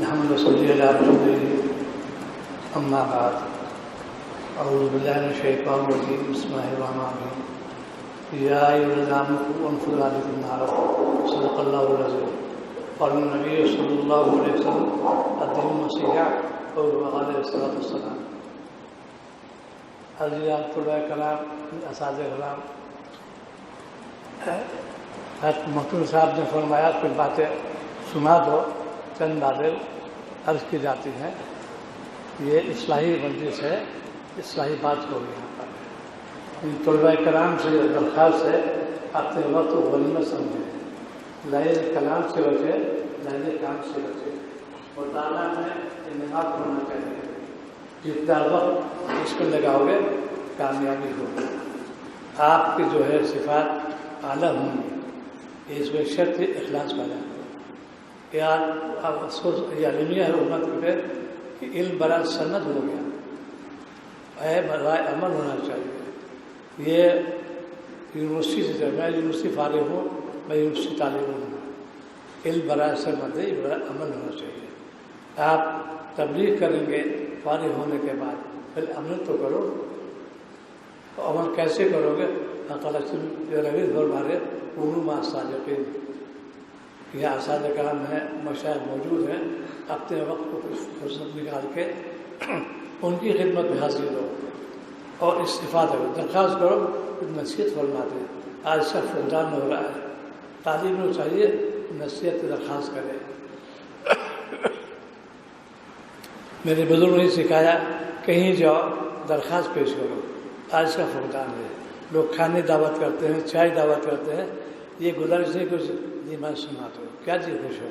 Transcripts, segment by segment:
الحمد لله رب العالمين أما بعد أعوذ بالله من الشيطان الرجيم بسم الله الرحمن الرحيم يا أيها الذين آمنوا أنفقوا عليكم نارا صدق الله العظيم قال النبي صلى الله عليه وسلم الدين نصيحة وقال عليه الصلاة والسلام حضرات طلباء کرام اساتذہ کرام مختون صاحب نے فرمایا کچھ باتیں سنا دو چند باتیں عرض کی جاتی ہیں یہ اصلاحی مجلس ہے اصلاحی بات ہوگی یہاں پر طلباء کرام سے درخواست ہے اپنے وقت کو غنیمت سمجھیں لائے کلام سے بچے لائے کام سے بچے مطالعہ میں انعقاد ہونا چاہیے جتنا وقت اس کو لگاؤ گے کامیابی ہوگی آپ کی جو ہے صفات اعلیٰ ہوں گی اس میں شرط اخلاص پیدا کرو کیا افسوس یہ علمیہ ہے امت پہ کہ علم برا سند ہو گیا اے برائے عمل ہونا چاہیے یہ یونیورسٹی سے میں یونیورسٹی فارغ ہوں میں یونیورسٹی طالب ہوں علم برائے سند ہے برائے عمل ہونا چاہیے آپ تبلیغ کریں گے فارغ ہونے کے بعد پہلے عمل تو کرو عمل کیسے کرو گے رویز فرمارے علوم صادقین یہ اساتذہ کرام ہیں مشائخ موجود ہیں اپنے وقت کو کچھ فرصت نکال کے ان کی خدمت میں حاضر ہو اور استفادہ کرو درخواست کرو کچھ نصیحت فرما دیں آج سب فقدان ہو رہا ہے تعلیم کو چاہیے نصیحت کی درخواست کرے میرے بزرگ نے سکھایا کہیں جاؤ درخواست پیش کرو آج کا فقدان ہے لوگ کھانے دعوت کرتے ہیں چائے دعوت کرتے ہیں یہ گزارش نہیں کچھ جی میں سناتا ہوں کیا جی خوش ہو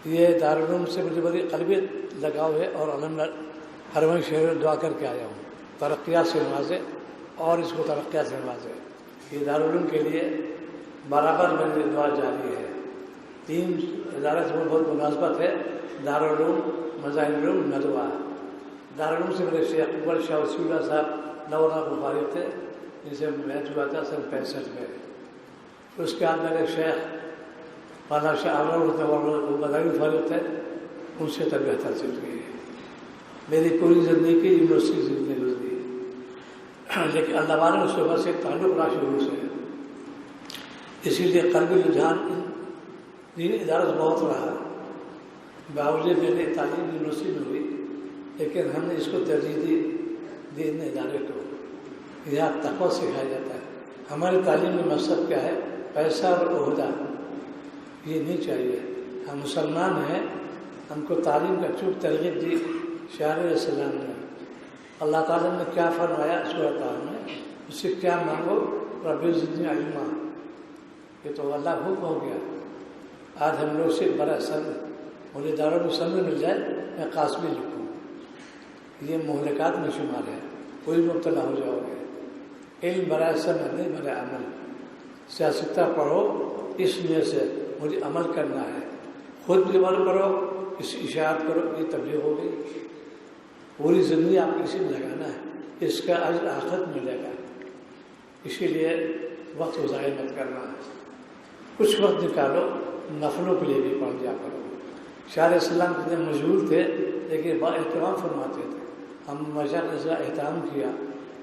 یہ دارالعلوم سے مجھے بڑی قلبی لگاؤ ہے اور الحمدللہ ہر وقت شہر دعا کر کے آیا ہوں ترقیات سے نوازے اور اس کو ترقیات سے نوازے یہ دارالعلوم کے لیے برابر میری دعا جاری ہے 3 ادارے سے بہت مناسبت ہے دارالعلوم مظاہر العلوم ندوہ دارالعلوم سے میرے شیخ اکبر شاہ وسیع اللہ صاحب نونا کو فارغ تھے جسے میچ ہوا تھا سن 65 میں اس کے بعد میرے شیخ مولانا شاہ عامر وہ مظاہر فارغ تھے ان سے تربیت حاصل کی میری پوری زندگی یونیورسٹی زندگی گزری لیکن اللہ والے نے صبح سے تعلق رہا شروع سے اسی لیے قلبی رجحان دین ادارہ بہت رہا باوجود میری تعلیم یونیورسٹی میں ہوئی لیکن ہم نے اس کو ترجیح دی دین ادارے کو یہاں تقویٰ سکھایا جاتا ہے ہماری تعلیم میں مقصد کیا ہے پیسہ اور عہدہ یہ نہیں چاہیے ہم مسلمان ہیں ہم کو تعلیم کا چوب ترغیب دی شاعر علیہ السلام نے اللہ تعالیٰ نے کیا فرمایا سورۃ طٰہٰ میں اس سے کیا مانگو رب زدنی علما یہ تو اللہ حکم ہو گیا آج ہم لوگ سے بڑا سر مجھے داروں کو سمجھ مل جائے میں قاسمی لکھوں یہ مہلکات میں شمار ہے کوئی مبتلا ہو جاؤ گے علم برائے سمجھ نہیں برائے عمل سیاستہ پڑھو اس میں سے مجھے عمل کرنا ہے خود بھی عمل کرو اس اشاعت کرو یہ تبلیغ ہو گئی پوری زندگی آپ کسی میں لگانا ہے اس کا اجر آخرت ملے گا اسی لیے وقت ضائع مت کرنا ہے کچھ وقت نکالو نفلوں کے لیے بھی پڑھ جا کرو شاہ علیہ السلام کتنے مشغول تھے لیکن با اہتمام فرماتے تھے ہم مشاہد نے اہتمام کیا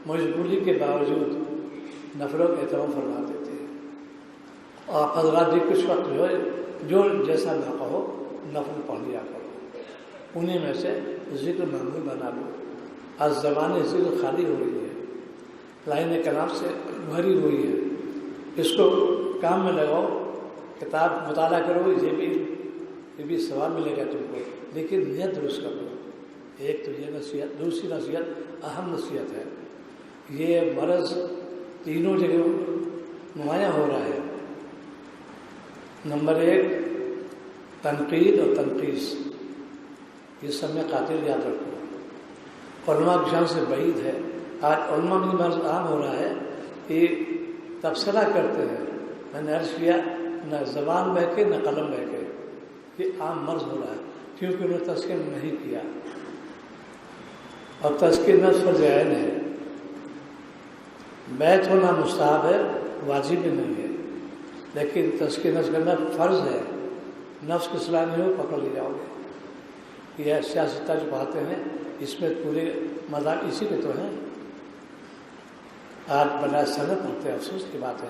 مشغولی کے باوجود نفلوں کا اہتمام فرماتے تھے اور حضرات بھی کچھ وقت جو جیسا موقع ہو نفل پڑھ لیا کرو انہیں میں سے ذکر معمول بنا لو آج زبان ذکر خالی ہو رہی ہے لائن کلام سے بھری ہوئی ہے اس کو کام میں لگاؤ کتاب مطالعہ کرو یہ بھی ثواب ملے گا تم کو لیکن نیت درست کر دو ایک تو یہ نصیحت دوسری نصیحت اہم نصیحت ہے یہ مرض تینوں جگہ نمایاں ہو رہا ہے نمبر 1 تنقید اور تنقیص یہ سب میں قاتل یاد رکھو علماء کی شان سے بعید ہے آج علماء میں مرض عام ہو رہا ہے کہ تبصرہ کرتے ہیں میں نے عرض کیا نہ زبان بہکے نہ قلم بہکے یہ عام مرض ہو رہا ہے کیونکہ انہوں نے تذکر نہیں کیا اور تذکر نفس پر عین ہے بیت ہونا مستحب ہے واجب بھی نہیں ہے لیکن تذکر نفس کرنا فرض ہے نفس کی اصلاح نہیں ہو پکڑ لے جاؤ گے. یہ سیاستہ جو پڑھاتے ہیں اس میں پورے مذاق اسی کے تو ہیں. آج بڑا سند پڑھتے ہیں. افسوس کی بات ہے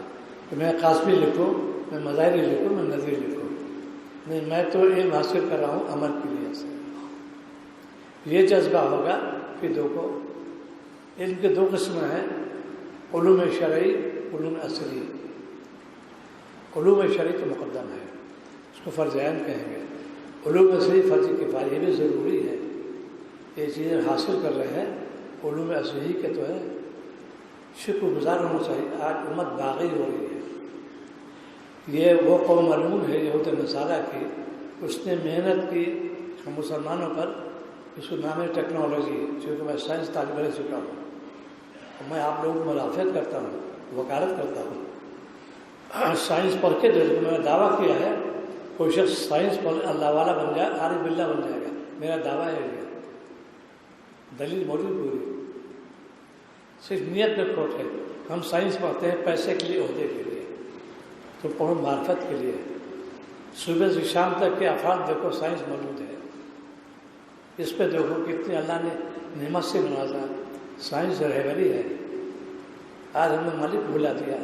کہ میں قاسمی لکھوں، میں مظاہری لکھوں، میں نظری لکھوں. نہیں، میں تو علم حاصل کر رہا ہوں عمل کے لیے سے. یہ جذبہ ہوگا کہ دیکھو علم کے دو قسمیں ہیں، علوم شرعی، علوم اصلی. علوم شرعی تو مقدم ہے، اس کو فرض عین کہیں گے. علوم اصلی فرض کفایہ، یہ بھی ضروری ہے. یہ چیزیں حاصل کر رہے ہیں علوم اصلی کے تو ہے. شکر گزار ہونا چاہیے. آج امت باغی ہو رہی ہے. یہ وہ قوم معلوم ہے یہود نصارہ کی، اس نے محنت کی ہم مسلمانوں پر. اس کو نام ہے ٹیکنالوجی. چونکہ میں سائنس طالب رہ چکا ہوں، میں آپ لوگوں کو مدافعت کرتا ہوں، وکالت کرتا ہوں. سائنس پڑھ کے جو میں نے دعویٰ کیا ہے، کوئی شخص سائنس پڑھ اللہ والا بن جائے، عارف باللہ بن جائے گا. میرا دعویٰ ہے یہ، دلیل موجود پوری. صرف نیت میں کھوٹ ہے. ہم سائنس پڑھتے ہیں پیسے کے لیے، عہدے کے لیے، تو پڑھو معرفت کے لیے. صبح سے شام تک کے افراد دیکھو سائنس موجود ہے. اس پہ دیکھو کتنی اللہ نے نعمت سے نوازا. سائنس رہبری ہے. آج ہم نے مالک بھلا دیا.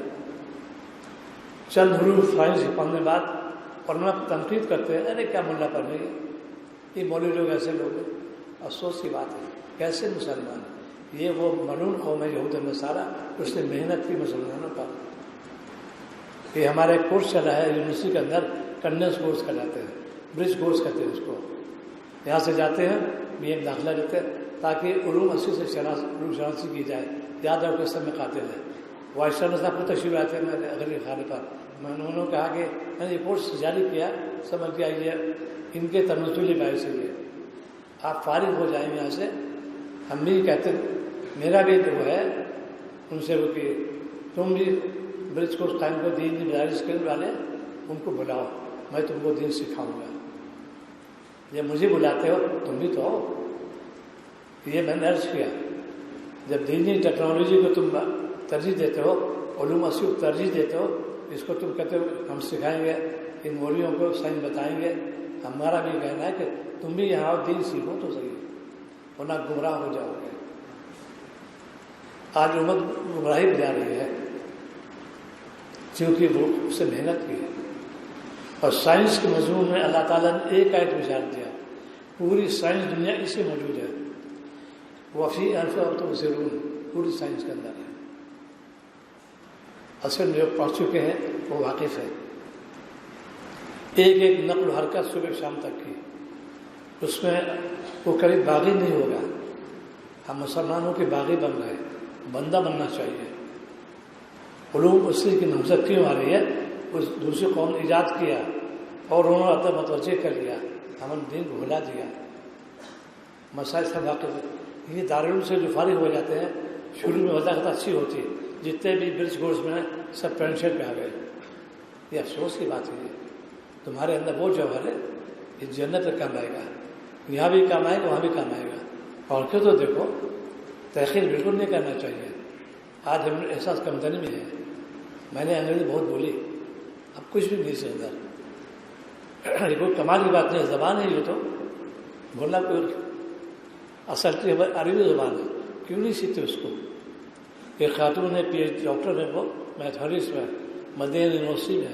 چند حروف سائنس پڑھنے بعد پڑھنا تنقید کرتے ہیں، ارے کیا ملا پڑھنے گے، یہ مولوی لوگ ایسے لوگ ہیں. افسوس کی بات ہے، کیسے مسلمان. یہ وہ ملعون قوم ہے یہود نصارہ، اس نے محنت کی مسلمانوں پر. یہ ہمارا ایک کورس چلا ہے یونیورسٹی کے اندر، کنس کورس کہلاتے ہیں، برج کورس کہتے ہیں اس کو. یہاں سے جاتے ہیں بی اے داخلہ لیتے ہیں تاکہ علوم اصلی سے علوم شناسی کی جائے. یاد رکھو اس میں قاتل ہے. وائس چانسلر صاحب کو تشریف آتے ہیں میں اگلے خانے پر. میں نے انہوں نے کہا کہ میں نے یہ کورس جاری کیا، سمجھ کے آئیے ان کے تنزلی باعث سے یہ آپ فارغ ہو جائیں یہاں سے. ہم بھی کہتے میرا بھی جو ہے ان سے وہ کہ تم بھی برج کورس قائم کر دین مدارس کے والے ان کو بلاؤ، میں تم کو دین سکھاؤں گا. جب مجھے بلاتے ہو تم بھی تو ہو. یہ میں نے عرض کیا، جب دینی ٹیکنالوجی کو تم ترجیح دیتے ہو، علوم اصلی کو ترجیح دیتے ہو، اس کو تم کہتے ہو ہم سکھائیں گے، ان مولیوں کو سائنس بتائیں گے. ہمارا بھی کہنا ہے کہ تم بھی یہاں دین سیکھو تو صحیح، ورنہ گمراہ ہو جاؤ گے. آج امت گمراہی میں جا رہی ہے کیونکہ وہ اس سے محنت کی ہے. اور سائنس کے مضمون میں اللہ تعالیٰ نے ایک آیت بشارت دیا، پوری سائنس دنیا اس سے موجود ہے. وفی انفسکم تبصرون، پوری سائنس کے اندر ہے. اصل میں جو پڑھ چکے ہیں وہ واقف ہے. ایک ایک نقل و حرکت صبح شام تک کی، اس میں وہ کبھی باغی نہیں ہوگا. ہم مسلمانوں کے باغی بن گئے. بندہ بننا چاہیے. علوم اصلی کی نمزد کیوں آ رہی ہے؟ اس دوسری قوم نے ایجاد کیا اور انہوں نے متوجہ کر لیا، ہم دین کو بھلا دیا. مسائل سے واقف ہے. یہ دارالعلوم سے جو فارغ ہو جاتے ہیں، شروع میں وضاحت اچھی ہوتی ہے، جتنے بھی برج کورس میں سب پینٹ شرٹ پہ آ گئے. یہ افسوس کی بات ہے. تمہارے اندر وہ جوہر ہے، یہ جنت میں کام آئے گا. یہاں بھی کام آئے گا، وہاں بھی کام آئے گا. اور کیوں تو دیکھو تحقیر بالکل نہیں کرنا چاہیے. آج ہم احساس کمتری میں ہے. میں نے انگریزی بہت بولی، اب کچھ بھی نہیں سمجھا. یہ کوئی کمال کی بات نہیں، زبان ہے یہ تو بولنا کوئی اصل عربی زبان ہے. کیوں نہیں سیکھتے اس کو؟ ایک خاتون ہے پی ایچ ڈاکٹر ہے، وہ میتھمیٹکس میں مدینہ یونیورسٹی میں.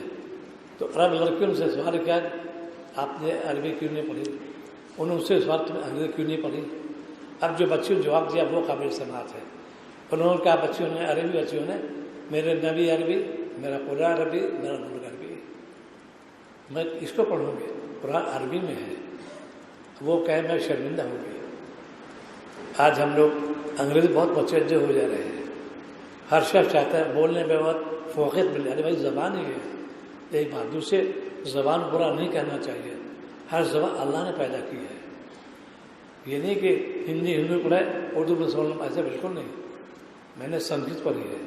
تو عرب لڑکیوں سے سوال کیا آپ نے عربی کیوں نہیں پڑھی؟ انہوں نے اس سے سوال تم انگریزی کیوں نہیں پڑھی؟ اب جو بچیوں نے جواب دیا وہ قابل سماعت ہے. انہوں نے کہا بچیوں نے عربی، بچیوں نے میرے نبی عربی، میرا قرآن عربی، میرا ملک عربی، میں اس کو پڑھوں گی. قرآن عربی میں ہے. وہ کہے میں شرمندہ ہو گئی. آج ہم لوگ انگریزی بہت متوجہ ہو جا رہے ہیں. ہر شخص چاہتا ہے بولنے میں بہت فوقیت مل جائے. بھائی زبان ہی ہے ایک بات. دوسرے زبان برا نہیں کہنا چاہیے. ہر زبان اللہ نے پیدا کی ہے. یہ نہیں کہ ہندی پڑھے اردو میں سمجھ، ایسا بالکل نہیں. میں نے سنسکرت پڑھی ہے،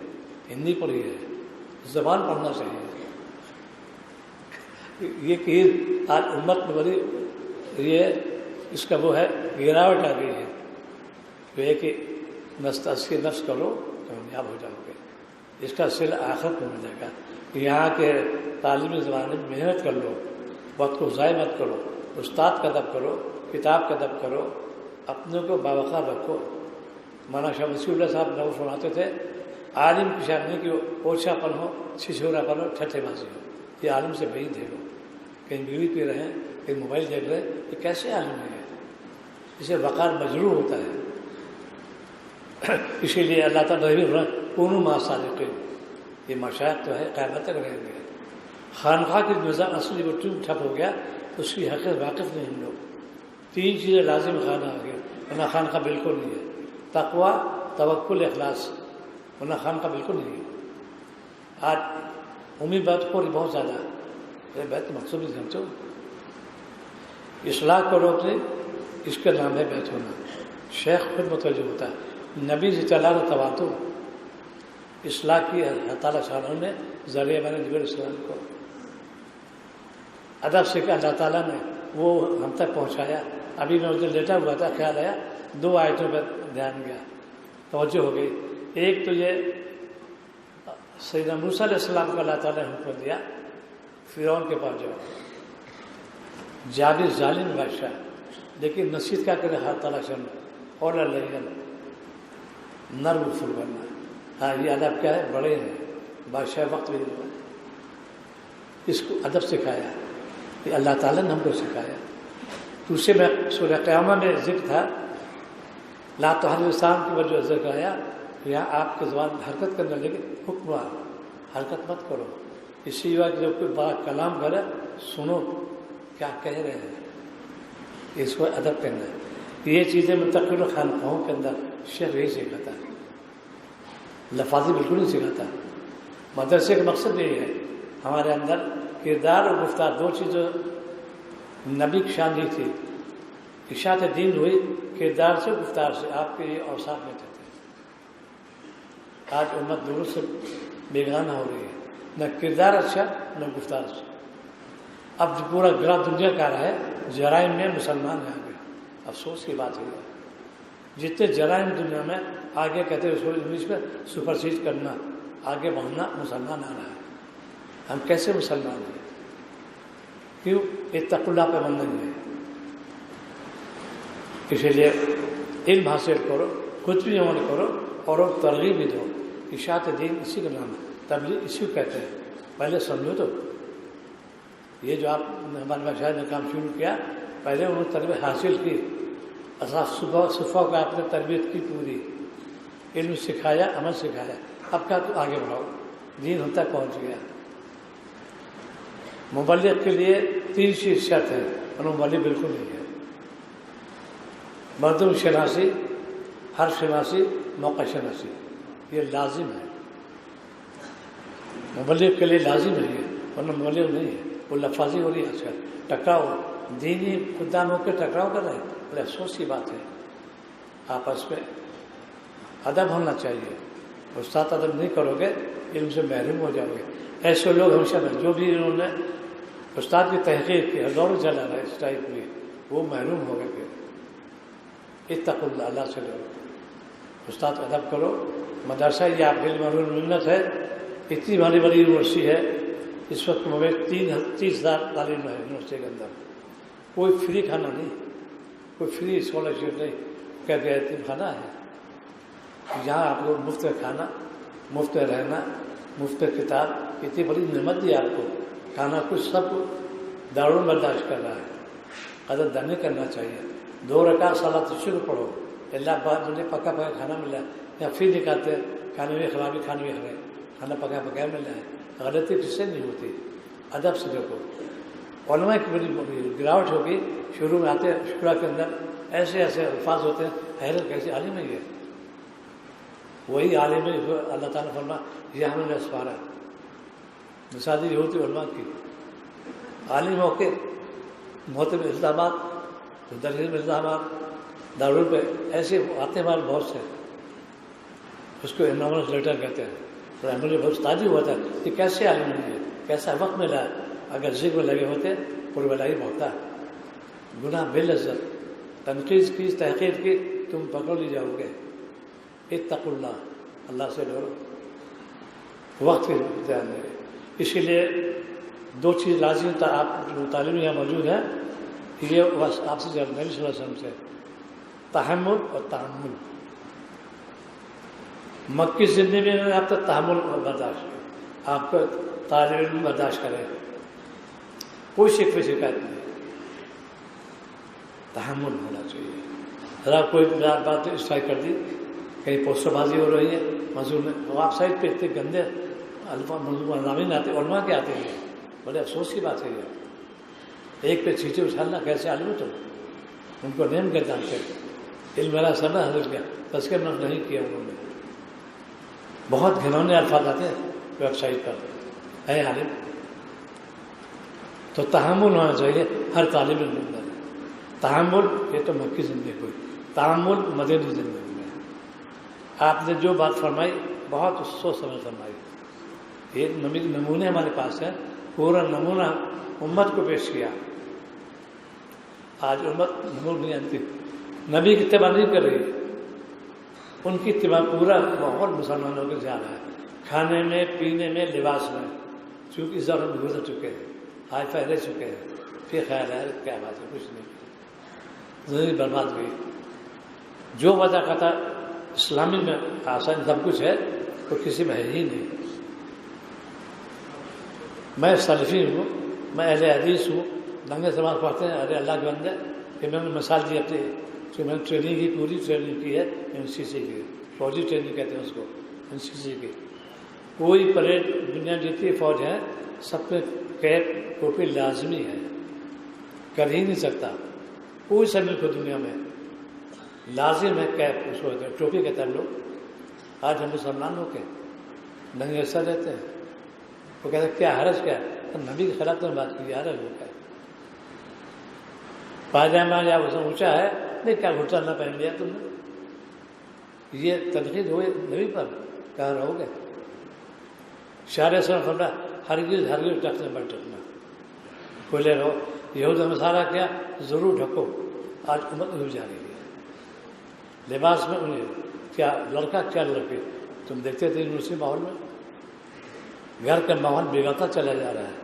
ہندی پڑھی ہے. زبان پڑھنا چاہیے. یہ کہ آج امت میں بڑی یہ اس کا وہ ہے گراوٹ آ گئی ہے. تو یہ کہ نفس کرو کامیاب ہو جاؤ گے. اس کا سل آخرت میں مل جائے گا. یہاں کے تعلیمی زبان میں محنت کر لو. وقت کو ضائع مت کرو، استاد کا ادب کرو، کتاب کا ادب کرو، اپنے کو باوقار رکھو۔ مولانا شاہ وسیع اللہ صاحب نو فرماتے تھے عالم کی شان نہیں کہ وہ اوچھا پن ہو، چھچھورا پن ہو، ٹھٹے بازی ہو، یہ عالم سے بعید ہے۔ لوگ کہیں بیوی پی رہے ہیں، کہیں موبائل دیکھ رہے ہیں، یہ کیسے عالم ہے؟ اسے وقار مجروح ہوتا ہے۔ اسی لیے اللہ تعالیٰ نے کونوا مع الصادقین، یہ مشائخ تو ہے قیامت تک رہیں گے۔ خانقاہ کی نظام اصلی وہ ٹیوب ٹھپ ہو گیا تو اس کی حقیقت واقف نہیں ہم لوگ۔ 3 چیزیں لازم خانہ آ گیا، ورنہ خانقاہ بالکل نہیں ہے۔ تقویٰ، توکل، اخلاص، ورنہ خانقاہ بالکل نہیں ہے۔ آج امید بات خوری بہت زیادہ ہے، بیت مقصود نہیں سمجھو۔ اصلاح کرو اپنے، اس کا نام ہے بیت ہونا۔ شیخ خود متوجہ ہوتا ہے، نبی سے چلا رہا تواتر، اصلاح کی اللہ تعالیٰ شاہ نے ذریعہ میں نے جبریل السلام کو ادب سے کہ اللہ تعالیٰ نے وہ ہم تک پہنچایا۔ ابھی میں ادھر لیٹا ہوا تھا، خیال آیا، 2 آیتوں پر دھیان گیا، توجہ ہو گئی۔ ایک تو یہ سیدنا موسیٰ علیہ السلام کو اللہ تعالیٰ نے حکم دیا فرعون کے پاس جاؤ، جابر ظالم بادشاہ، لیکن نصیحت کیا کرے اللہ تعالیٰ سے اور اللہ نرم فل بننا۔ ہاں یہ ادب کیا ہے، بڑے ہیں، بادشاہ وقت بھی نہیں، اس کو ادب سکھایا، یہ اللہ تعالیٰ نے ہم کو سکھایا۔ دوسرے میں سورہ قیامہ میں ذکر تھا لا تحرک لسان کی وجہ سے ذکر آیا، یہاں آپ کی زبان حرکت کرنے لگے، حکم ہوا حرکت مت کرو۔ اسی وقت جب کوئی بڑا کلام کرے سنو کیا کہہ رہے ہیں، اس کو ادب کرنا ہے۔ یہ چیزیں منتقل خانقاہوں کے اندر شیخ یہی سکھاتا ہے، لفاظی بالکل نہیں سکھاتا۔ مدرسے کا مقصد یہی ہے ہمارے اندر کردار اور گفتار، 2 چیزیں نبی کی شان نہیں تھی۔ اشاعت دین ہوئی کردار سے، گفتار سے، آپ کے یہ اوصاف میں تھے۔ آج امت دور سے بیگانہ ہو رہی ہے، نہ کردار اچھا نہ گفتار اچھا۔ اب پورا گرا دنیا کا رہا ہے جرائم میں مسلمان آ گئے، افسوس کی بات ہے۔ جتنے جرائم دنیا میں آگے کہتے ہیں اس کو انگلش میں سپرسیڈ کرنا، آگے بڑھنا، مسلمان آ رہا ہے۔ ہم کیسے مسلمان ہیں؟ کیوں؟ اتقوا اللہ پہ من نہیں ہے۔ اسی لیے علم حاصل کرو، خود بھی عمل کرو اور ترغیب بھی دو۔ اشاعت دین اسی کا نام ہے، تبلیغ اسی کو کہتے ہیں۔ پہلے سمجھو تو یہ جو آپ ہمارے بادشاہ نے کام شروع کیا، پہلے انہوں نے تربیت حاصل کی، صفحہ کا آپ نے تربیت کی پوری، علم سکھایا، عمل سکھایا، اب کیا تو آگے بڑھاؤ، دین ہم تک پہنچ گیا۔ مبلغ کے لیے 3 چیز شرط ہے اور مبلغ بالکل نہیں ہے۔ مردم شناسی، ہر شناسی، موقع شناسی، یہ لازم ہے، مبلغ کے لیے لازم ہے، ورنہ مبلغ نہیں ہے۔ وہ لفاظی ہو رہی ہے، اچھا ٹکراؤ، دینی خدام ہو کے ٹکراؤ کر رہے ہیں، بڑے افسوس کی بات ہے۔ آپس میں ادب ہونا چاہیے، استاد ادب نہیں کرو گے علم سے محروم ہو جاؤ گے۔ ایسے لوگ ہمیشہ جو بھی انہوں نے استاد کی تحقیق کی، ہزاروں چلا رہا ہے اس ٹائپ میں، وہ محروم ہو گئے۔ پھر اتقوا اللہ، اللہ سے ڈرو، استاد ادب کرو۔ مدرسہ یہ آپ کے لیے منت ہے، اتنی بڑی بڑی یونیورسٹی ہے اس وقت میں 30,000 تعلیم ہے یونیورسٹی کے اندر، کوئی فری کھانا نہیں، کوئی فری اسکالرشپ نہیں، کیا کہ یتیم خانہ ہے جہاں آپ کو مفت کھانا، مفت رہنا، مفت کتاب، اتنی بڑی نعمت دی آپ کو، کھانا کچھ سب دارون برداشت کر رہا ہے، قدر دانی کرنا چاہیے۔ 2 رکعت صلاۃ شکر پڑھو، اللہ بعد مجھے پکا پکا کھانا ملا ہے، یا پھر نکالتے کھانے میں خرابی، کھانے میں خرابی، کھانا پکا پکا مل رہا ہے، غلطی کس سے نہیں ہوتی، ادب سے دیکھو۔ علماء کی بڑی گراوٹ ہوگی، شروع میں آتے شکرہ کے اندر ایسے ایسے الفاظ ہوتے ہیں، حیرت کیسے عالم ہے یہ، وہی عالم ہے جو اللہ تعالیٰ نے فرمایا یہ ہمیں اسپارا، مثالی یہ ہوتی علماء کی، عالم ہو کے محتم الزامات، درجے میں الزامات، دارول پہ ایسے آتے مال بہت سے، اس کو انامنس لیٹر کہتے ہیں۔ مجھے بہت تعجب ہوا تھا کہ کیسے عالم ہے، کیسا وقت ملا، اگر ذکر میں لگے ہوتے پوری بلائی بہتا، گناہ بالعزت، تنقید کی، تحقیر کی، تم پکڑ لی جاؤ گے۔ اتقوا اللہ، اللہ سے ڈرو، وقت کی دھیان دیں۔ اسی لیے دو چیز لازم تھا. آپ جو طالب یہاں موجود ہیں یہ بس آپ سے نبی صلی اللہ علیہ وسلم سے تحمل اور تحمل. مکی زندگی میں آپ تک تحمل اور برداشت کریں. آپ کو طالب علم برداشت کرے, کوئی شکوے شکایت نہیں, تحمل ہونا چاہیے. ذرا کوئی بات اسٹرائک کر دی, کہیں پوسٹر بازی ہو رہی ہے موضوع میں, وہ آپ سائڈ پہ اتنے گندے الفاظ موضوع نامین آتے, علماء کے آتے ہیں, بڑے افسوس کی بات ہے یہ. ایک پہ چیٹے اچھالنا, کیسے عالم تم, ان کو نیم کر جانتے, علم والا سرنا حضرت کیا تذکر نہیں کیا انہوں نے. بہت گھنونے الفاظ آتے ہیں ویب سائٹ پر, ہے عالم. تو تحمل ہونا چاہیے ہر طالب علم اندر. تحمل یہ تو مکی زندگی ہوئی, تحمل مدنی زندگی میں. آپ نے جو بات فرمائی بہت سوچ سمجھ فرمائی. یہ نمونے ہمارے پاس ہے, پورا نمونہ امت کو پیش کیا. آج امت نمون نہیں آتی, نبی کی اتباع نہیں کر رہی, ان کی اتباع پورا ماحول مسلمانوں کے زیادہ ہے, کھانے میں, پینے میں, لباس میں. چونکہ اس دور ہم گزر چکے ہیں, ہائی فائی رہ چکے ہیں, پھر خیال ہے کیا بات ہے, کچھ نہیں, زندگی برباد ہوئی. جو وجہ کا تھا اسلامی میں آسان سب کچھ ہے, تو کسی میں ہے ہی نہیں. میں سلفی ہوں, میں اہل حدیث ہوں, دنگے سماج پڑھتے ہیں, ارے اللہ کے بندے, کہ میں نے مثال دی اپنی, کہ میں نے ٹریننگ کی, پوری ٹریننگ کی ہے NCC کی, فوجی ٹریننگ کہتے ہیں اس کو, NCC کی. کوئی پریڈ دنیا جتنی فوج ہے سب پہ کیپ ٹوپی لازمی ہے, کر ہی نہیں سکتا کوئی سبھی کو دنیا میں لازم ہے کیپ, اس کو ٹوپی کہتے ہیں لوگ. آج ہم مسلمان ہو کے ننگے سر رہتے ہیں, وہ کہتے ہیں کیا حرج کیا ہے, نبی کے خلاف تو بات کی, حرج ہو گیا. پاجامہ یا اونچا ہے, نہیں کیا گھٹنا نہ پہن لیا تم نے, یہ تنقید ہوئی نبی پر, کہاں رہو گے. شارع سر فرمایا ہرگز ہرگز ڈھکنے مت ڈھکنا, کھلے رہو. یہود مسالہ کیا, ضرور ڈھکو. آج امت ڈوب جا رہی ہے لباس میں. انہیں کیا لڑکا کیا لڑکی, تم دیکھتے تھے اسی ماحول میں, گھر کا ماحول بگڑتا چلا جا رہا ہے.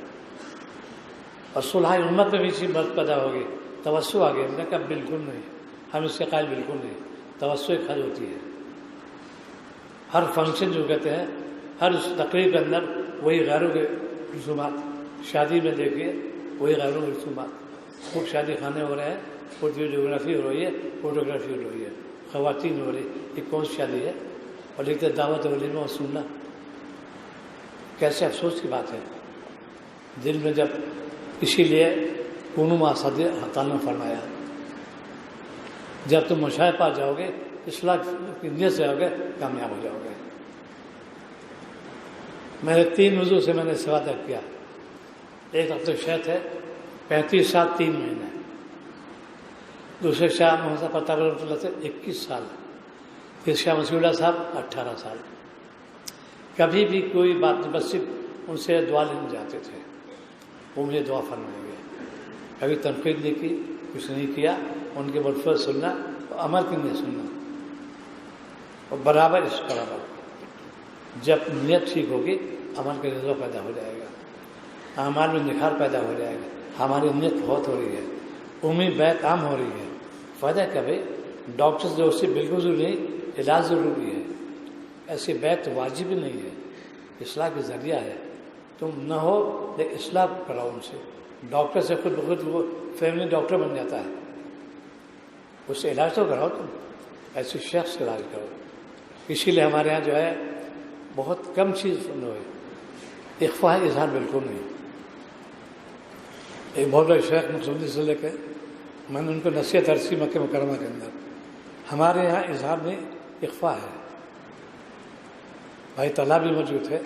اور صلح امت میں بھی اسی مرد پیدا ہوگی, توسع آ گئی. ہم نے کہا بالکل نہیں, ہم اس کے قائل بالکل نہیں. توسع خرچ ہوتی ہے. ہر فنکشن جو کہتے ہیں, ہر اس تقریب کے اندر وہی غیروں کے رسومات. شادی میں دیکھیے وہی غیروں کے رسومات. خوب شادی خانے ہو رہے ہیں, ویڈیوگرافی ہو رہی ہے, فوٹوگرافی ہو رہی ہے, خواتین ہو رہی. یہ کون سی شادی ہے؟ اور لکھتے دعوت ولیمہ اور سننا. کیسے افسوس کی بات ہے. دل میں جب اسی لیے کونوا مع الصادقین تعالیٰ نے فرمایا, جب تم مشاہد پا جاؤ گے, اصلاح کی نیت سے آؤ گے, کامیاب ہو جاؤ گے. میں نے 3 موضوع سے میں نے سوال کیا. ایک ہفتے شہد ہے 35 سال 3 مہینے, دوسرے شاہ محمد پرتاپ رحمۃ اللہ سے 21 سال, پھر شاہ مسیح اللہ صاحب 18 سال. کبھی بھی کوئی بات بس صرف ان سے دعا لینے جاتے تھے, وہ مجھے دعا فرمائیں گے. کبھی تنقید نہیں کی, کچھ نہیں کیا. ان کے ملفظ سننا, عمل کی نہیں سننا, اور برابر اس برابر. جب نیت ٹھیک ہوگی عمل کا جذبہ پیدا ہو جائے گا, اعمال میں نکھار پیدا ہو جائے گا. ہماری نیت بہت ہو رہی ہے, امید بیت عام ہو رہی ہے. فائدہ کیا بھائی, ڈاکٹر سے اس سے بالکل ضروری نہیں, علاج ضروری ہے. ایسی بیت واجب ہی نہیں ہے, اصلاح کے ذریعہ ہے. تم نہ ہو لیکن اصلاح کراؤ ان سے. ڈاکٹر سے خود بخود وہ فیملی ڈاکٹر بن جاتا ہے, اس سے علاج تو کراؤ تم, ایسے شخص کا علاج کرو. اسی لیے ہمارے یہاں جو ہے بہت کم چیز سنو ہے, اخفاء اظہار بالکل نہیں. ایک بہت بڑے شیخ مقصودی سے لے کے میں نے ان کو نصیحت عرصی مکہ مکرمہ کے اندر, ہمارے یہاں اظہار میں اخفاء ہے. بھائی طلحہ بھی موجود تھے,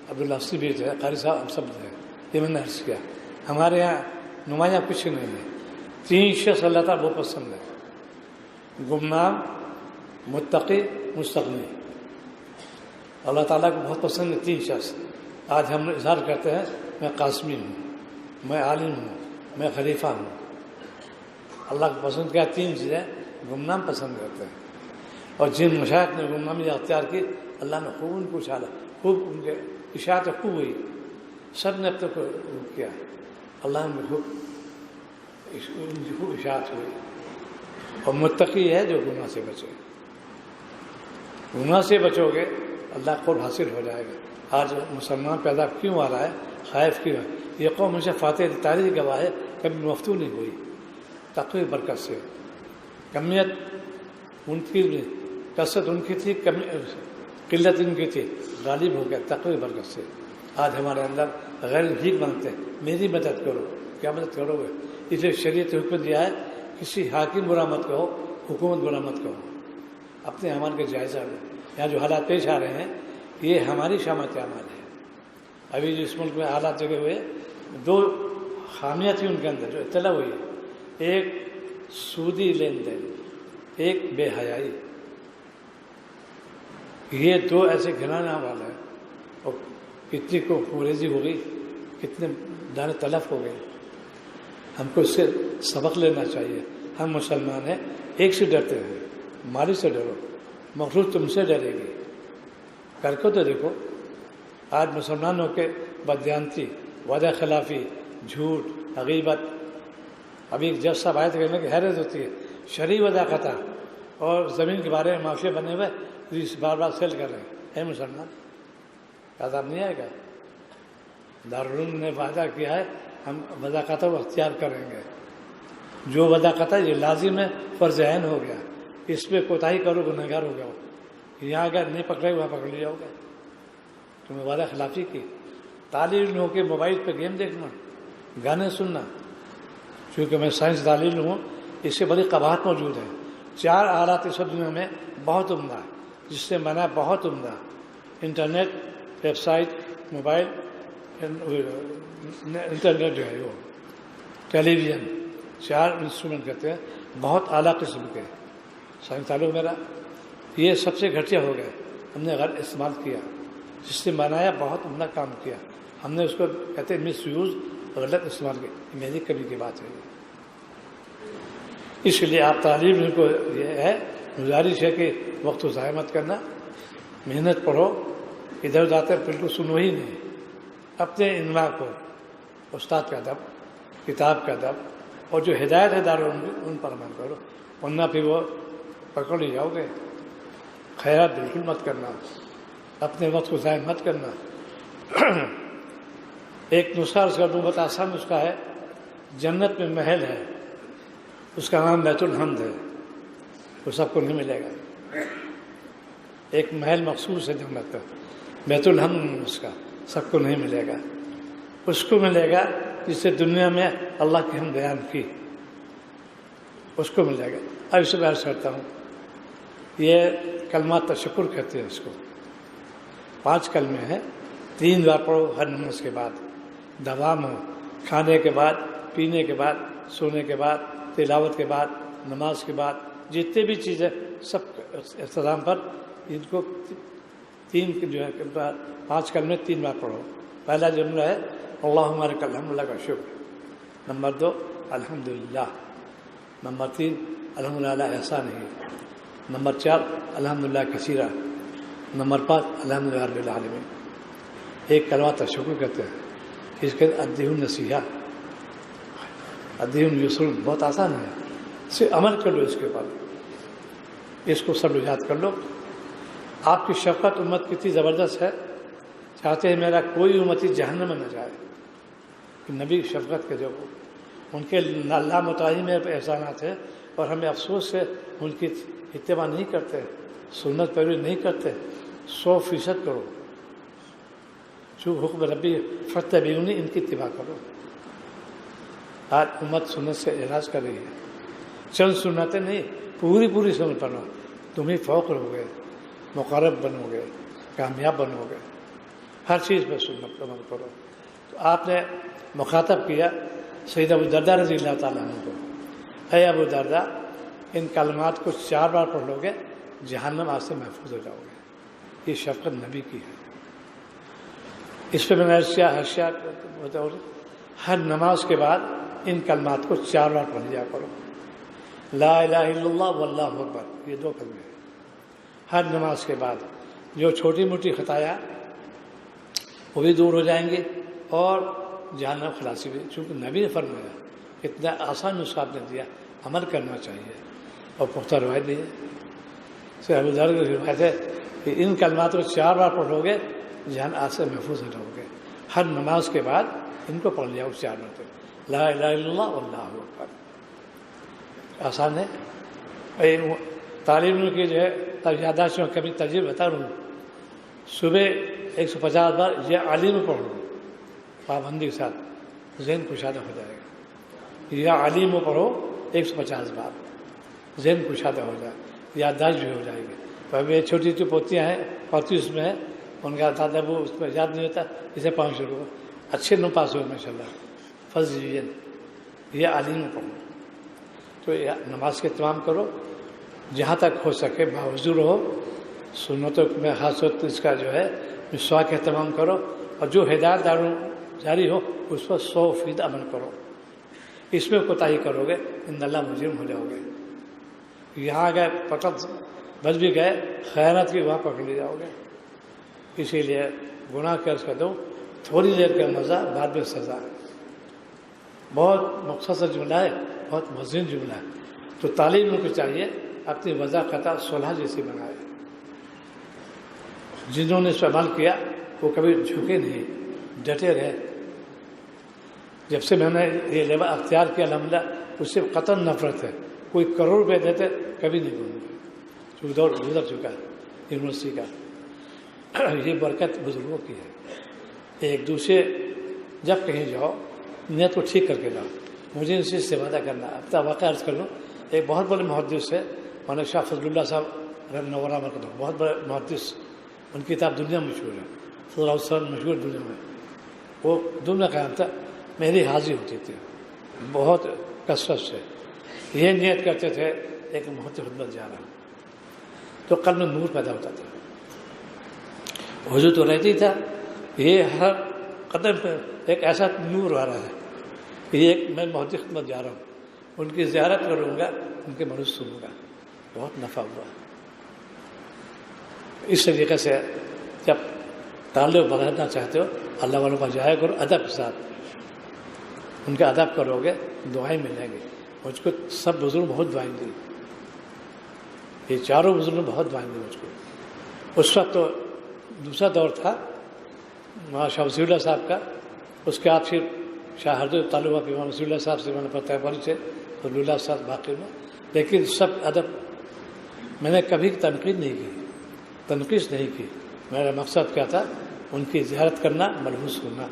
عبداللہ افسی بھی تھے, قاری صاحب ہم سب تھے. یہ میں نے عرض کیا ہمارے یہاں نمایاں کچھ نہیں ہے. 3 شخص اللہ تعالیٰ بہت پسند ہے, گمنام, متقی, مستغنی. اللہ تعالیٰ کو بہت پسند ہے 3 شخص. آج ہم اظہار کرتے ہیں میں قاسمی ہوں, میں عالم ہوں, میں خلیفہ ہوں. اللہ کو پسند کیا 3 چیزیں, گمنام پسند کرتے ہیں. اور جن مشائخ نے گمنامی اختیار کی, اللہ نے خوب ان کو اچھالا, خوب ان کے اشاعت خوب ہوئی. سب نے اپنے کو کیا، اللہ نے خوب اشاعت ہوئی. اور متقی ہے جو گناہ سے بچے. گناہ سے بچو گے اللہ قرب حاصل ہو جائے گا. آج مسلمان پیدا کیوں آ رہا ہے؟ خائف کیوں ہے؟ یہ قوم ہمیشہ فاتح تاریخ گواہ ہے، کبھی مفتو نہیں ہوئی. تقوی برکت سے کمیت ان کی کثرت ان کی تھی، قلت ان کی تھی، غالب ہو گیا تقوی برکت سے. آج ہمارے اندر غیر بھیک مانگتے ہیں، میری مدد کرو. کیا مدد کرو گے؟ اس لیے شریعت حکم دیا ہے کسی حاکم برا مت کہو، حکومت برا مت کہو. اپنے اعمال کے جائزہ لو. یہاں جو حالات پیش آ رہے ہیں یہ ہماری شامت اعمال ہے. ابھی جو اس ملک میں حالات جگے ہوئے، دو خامیاں تھیں ان کے اندر جو اطلاع ہوئی ہے. ایک سودی لین دین، ایک بے حیائی. یہ دو ایسے گھرانے والا ہے. اور کتنی کو خوریزی ہو گئی، کتنے دانے تلف ہو گئے. ہم کو اس سے سبق لینا چاہیے. ہم مسلمان ہیں، ایک سے ڈرتے ہیں. مالک سے ڈرو، مخلوق تم سے ڈرے گی. کر کے تو دیکھو. آج مسلمانوں کے بددیانتی، وعدہ خلافی، جھوٹ، غیبت. ابھی جب سب آئے تو کہنے کی حیرت ہوتی ہے. شرعی وعدہ خطا اور زمین کے بارے میں معافی بنے ہوئے بار بار سیل کر رہے ہیں. مسلمان عذاب نہیں آئے گا؟ دارالعلوم نے وعدہ کیا ہے ہم وضاقتہ کو اختیار کریں گے. جو وضاقتہ یہ لازم ہے، فرض عین ہو گیا. اس پہ کوتاہی کرو گنہگار ہو گیا. یہاں اگر نہیں پکڑے وہاں پکڑ لیا ہوگا. تمہیں وعدہ خلافی کی. تعلیم ہو کے موبائل پہ گیم دیکھنا، گانے سننا. چونکہ میں سائنس تعلیم ہوں، اس سے بڑی قباحت موجود ہے. 4 آلات اس دنیا میں بہت عمدہ، جس سے منع بہت عمدہ. Internet, website, mobile, internet جو ہے وہ ٹیلی ویژن، 4 انسٹرومنٹ کہتے ہیں بہت اعلیٰ قسم کے. سائنس تعلق میرا یہ سب سے گھٹیا ہو گئے. ہم نے غلط استعمال کیا، جس سے منایا بہت عمدہ کام کیا. ہم نے اس کو کہتے ہیں مس یوز، غلط استعمال کیا. میری کبھی کی بات ہے. اس لیے آپ تعلیم کو یہ ہے گزارش ہے کہ وقت کو ضائع مت کرنا. محنت پڑھو. ادھر جاتے بالکل سنو ہی نہیں. اپنے انواع کو، استاد کا ادب، کتاب کا ادب، اور جو ہدایت ہے ان پر عمل کرو. ورنہ پھر وہ پکڑ ہی جاؤ گے. خیرات بالکل مت کرنا. اپنے وقت کو ضائع مت کرنا. ایک نسخہ اس کا بہت آسان نسخہ ہے. جنت میں محل ہے، اس کا نام بیت الحمد ہے. وہ سب کو نہیں ملے گا. ایک محل مخصوص ہے جنت کا، بیت الحمد. اس کا سب کو نہیں ملے گا. اس کو ملے گا جس سے دنیا میں اللہ کی ہم بیان کی، اس کو ملے گا. اب اس سے عرض کرتا ہوں، یہ کلمات تشکر کہتے ہیں اس کو. 5 کلمے ہیں. 3 بار پڑھو ہر نماز کے بعد. دوام ہو، کھانے کے بعد، پینے کے بعد، سونے کے بعد، تلاوت کے بعد، نماز کے بعد، جتنے بھی چیزیں سب اختتام پر ان کو 3 جو ہے 5 کلمے 3 بار پڑھو. پہلا جملہ ہے اللہم لک الحمد لک شکر. نمبر 2 الحمدللہ. نمبر 3 الحمدللہ علی احسانہ. نمبر 4 الحمدللہ کثیرہ. نمبر 5 الحمدللہ رب العالمین. ایک کلمہ تشکر کہتے ہیں. اس کے ادیہ النصیحہ، ادیہ الیسر. بہت آسان ہے، اسے عمل کر لو. اس کے بعد اس کو سب یاد کر لو. آپ کی شفقت امت کتنی زبردست ہے. چاہتے ہیں میرا کوئی امتی جہنم میں نہ جائے. نبی کی شفقت کے جو ان کے لامتعین میرے پہ احسانات ہیں، اور ہمیں افسوس سے ان کی اتباع نہیں کرتے، سنت پیروی نہیں کرتے. 100% کرو. جو حکم ربی فتبعونی، ان کی اتباع کرو. آج امت سنت سے اعراض کر رہی ہے. چند سنتیں نہیں، پوری سنت پڑھو. تم ہی فوق رہو گے، مقرب بنو گے، کامیاب بنو گے. ہر چیز پہ سنت عمل کرو. تو آپ نے مخاطب کیا سید ابو درداء رضی اللہ تعالیٰ عنہ کو. اے ابو درداء، ان کلمات کو 4 بار پڑھ لو گے، جہنم آج سے محفوظ ہو جاؤ گے. یہ شفقت نبی کی ہے. اس پہ میں نے ہر نماز کے بعد ان کلمات کو 4 بار پڑھ لیا کرو. لا الہ الا اللہ واللہ اکبر. یہ 2 کلمے ہیں ہر نماز کے بعد. جو چھوٹی موٹی خطایا وہ بھی دور ہو جائیں گے، اور جہنم خلاصی بھی، چونکہ نبی نے فرمایا اتنا آسان نسخہ آپ نے دیا، عمل کرنا چاہیے، اور پختہ روایت دی ہے۔ ابو ذر کی روایت ہے کہ ان کلمات کو 4 بار پڑھو گے جہنم آگ سے محفوظ رہو گے۔ ہر نماز کے بعد ان کو پڑھ لیا 4 مرتبہ، لا الہ الا اللہ واللہ اکبر۔ آسان ہے۔ تعلیم کی جو ہے یادداشت میں کبھی تجربہ بتا رہا ہوں، صبح 150 بار یہ علی میں پڑھو پابندی کے ساتھ، ذہن کشادہ ہو جائے گا۔ یا علی میں پڑھو 150 بار، ذہن کشادہ ہو جائے، یادداشت بھی ہو جائے گی۔ ابھی چھوٹی چھوٹی پوتیاں ہیں، پڑھتی اس میں ہے، ان کا دادا وہ اس میں یاد نہیں ہوتا، اسے پڑھنا شروع ہوا، اچھے نو پاس ہوئے ماشاء اللہ، فرض ڈویژن۔ یہ علی میں پڑھو، تو نماز کے اہتمام کرو، جہاں تک ہو سکے باوضو رہو، سنتوں میں خاص طور اس کا جو ہے مسواک کا اہتمام کرو، اور جو ہدایت داروں جاری ہو اس پر 100% عمل کرو۔ اس میں کوتاہی کرو گے ان اللہ مجرم ہو جاؤ گے۔ یہاں گئے فقط بچ بھی گئے، خیانت کی وہاں پکڑ لے جاؤ گے۔ اسی لیے گناہ کر دو، تھوڑی دیر کا مزہ بعد میں سزا۔ بہت مختصر جملہ ہے، بہت وزین جملہ ہے۔ تو تعلیم کو چاہیے اپنی وضع قطع صلح جیسی بنائے۔ جنہوں نے اس پر عمل کیا وہ کبھی جھکے نہیں، ڈٹے رہے۔ جب سے میں نے یہ لیوا اختیار کیا الحمدللہ، اس سے قطعاً نفرت ہے۔ کوئی کروڑ روپے دیتے کبھی نہیں بولوں گا، چونکہ دور گزر چکا ہے یونیورسٹی کا۔ یہ برکت بزرگوں کی ہے۔ ایک دوسرے جب کہیں جاؤ نیت کو ٹھیک کر کے جاؤ۔ مجھے اس چیز سے وعدہ کرنا، اب تک واقعہ عرض کر لوں۔ ایک بہت بڑے محدث ہے مولانا شاہ فضل اللہ صاحب رحمہ اللہ مرکز، بہت بڑے محدث، ان کی کتاب دنیا میں مشہور ہے، فضل اللہ صاحب مشہور دنیا میں۔ وہ دنیا قیام تھا میری حاضری ہوتی تھی بہت کثرت سے۔ یہ نیت کرتے تھے ایک محت خدمت جا رہا، تو قلب میں نور پیدا ہوتا تھا، وضو تو رہتی تھا، یہ ہر قدم پہ ایک ایسا نور آ رہا ہے کہ یہ میں محت خدمت جا رہا ہوں، ان کی زیارت کروں گا، ان کے مرض سنوں گا، بہت نفع ہوا۔ اس طریقے سے جب تعلق بڑھانا چاہتے ہو اللہ والوں پر جایا کرو، ادب کے ساتھ ان کا ادب کرو گے، دعائیں ملیں گی۔ مجھ کو سب بزرگ بہت دعائیں دی، یہ چاروں بزرگ نے بہت دعائیں دی مجھ کو۔ اس وقت تو دوسرا دور تھا وہاں شاہ وسیع اللہ صاحب کا، اس کے آپ پھر شاہ ہردو تعلقہ کے وہاں وسیع اللہ صاحب سے میں نے پتہ بڑی سے فضل اللہ صاحب باقی میں، لیکن سب ادب میں نے کبھی تنقید نہیں کی، تنقید نہیں کی۔ میرا مقصد کیا تھا؟ ان کی زیارت کرنا، ملحوظ کرنا۔